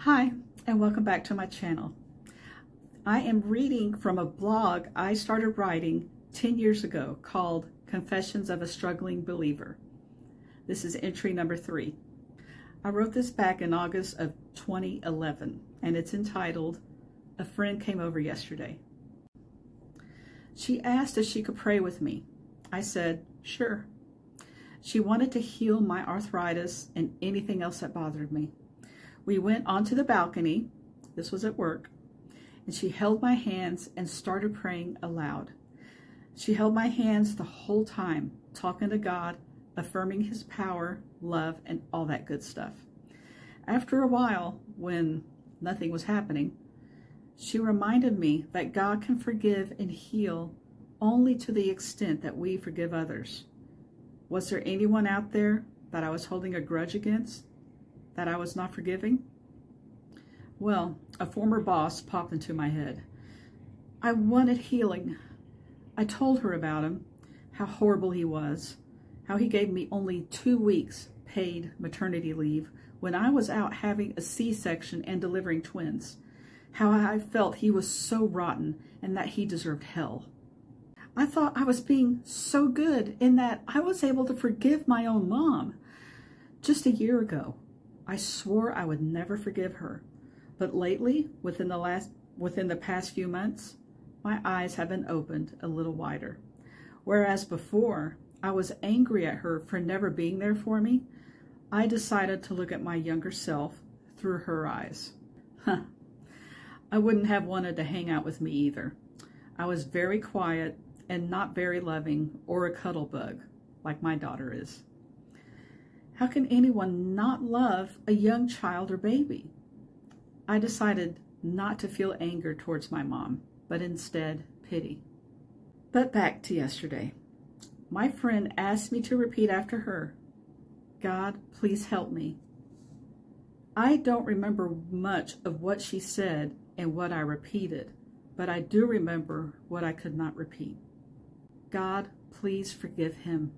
Hi, and welcome back to my channel. I am reading from a blog I started writing 10 years ago called Confessions of a Struggling Believer. This is entry number 3. I wrote this back in August of 2011, and it's entitled, A Friend Came Over Yesterday. She asked if she could pray with me. I said, sure. She wanted to heal my arthritis and anything else that bothered me. We went onto the balcony, this was at work, and she held my hands and started praying aloud. She held my hands the whole time, talking to God, affirming His power, love, and all that good stuff. After a while, when nothing was happening, she reminded me that God can forgive and heal only to the extent that we forgive others. Was there anyone out there that I was holding a grudge against? That I was not forgiving? Well, a former boss popped into my head. I wanted healing. I told her about him, how horrible he was, how he gave me only 2 weeks paid maternity leave when I was out having a C-section and delivering twins, how I felt he was so rotten and that he deserved hell. I thought I was being so good in that I was able to forgive my own mom. Just a year ago, I swore I would never forgive her, but lately, within the past few months, my eyes have been opened a little wider. Whereas before, I was angry at her for never being there for me, I decided to look at my younger self through her eyes. I wouldn't have wanted to hang out with me either. I was very quiet and not very loving or a cuddle bug, like my daughter is. How can anyone not love a young child or baby? I decided not to feel anger towards my mom, but instead pity. But back to yesterday. My friend asked me to repeat after her, God, please help me. I don't remember much of what she said and what I repeated, but I do remember what I could not repeat. God, please forgive him.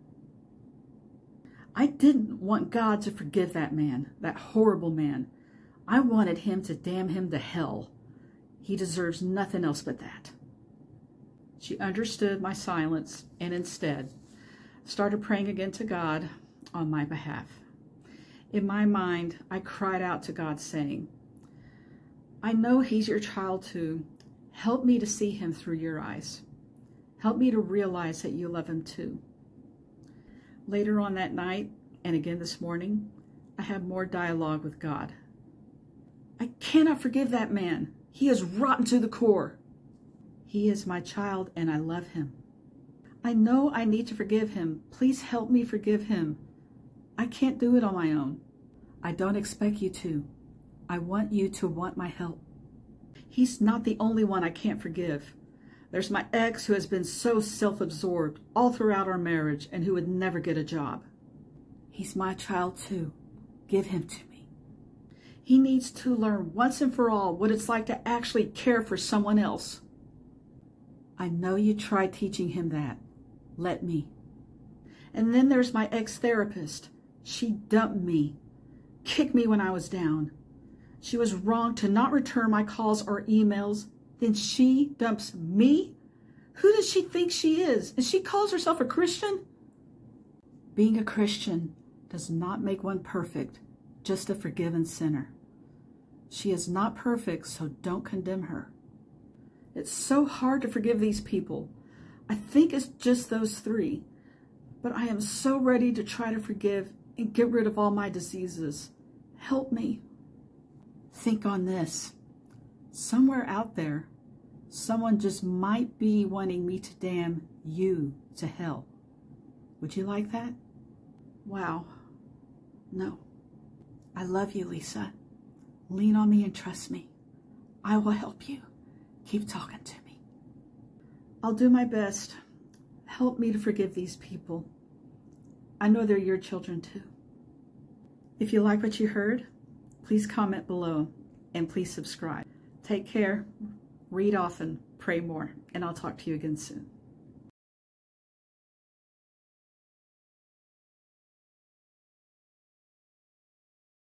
I didn't want God to forgive that man, that horrible man. I wanted him to damn him to hell. He deserves nothing else but that. She understood my silence and instead started praying again to God on my behalf. In my mind, I cried out to God saying, I know he's your child too. Help me to see him through your eyes. Help me to realize that you love him too. Later on that night, and again this morning, I had more dialogue with God. I cannot forgive that man. He is rotten to the core. He is my child and I love him. I know I need to forgive him. Please help me forgive him. I can't do it on my own. I don't expect you to. I want you to want my help. He's not the only one I can't forgive. There's my ex who has been so self-absorbed all throughout our marriage and who would never get a job. He's my child too. Give him to me. He needs to learn once and for all what it's like to actually care for someone else. I know you tried teaching him that. Let me. And then there's my ex-therapist. She dumped me, kicked me when I was down. She was wrong to not return my calls or emails. Then she dumps me? Who does she think she is? And she calls herself a Christian? Being a Christian does not make one perfect, just a forgiven sinner. She is not perfect, so don't condemn her. It's so hard to forgive these people. I think it's just those 3. But I am so ready to try to forgive and get rid of all my diseases. Help me. Think on this. Somewhere out there, someone just might be wanting me to damn you to hell. Would you like that? Wow. No. I love you, Lisa. Lean on me and trust me. I will help you. Keep talking to me. I'll do my best. Help me to forgive these people. I know they're your children too. If you like what you heard, please comment below and please subscribe. Take care, read often, pray more, and I'll talk to you again soon.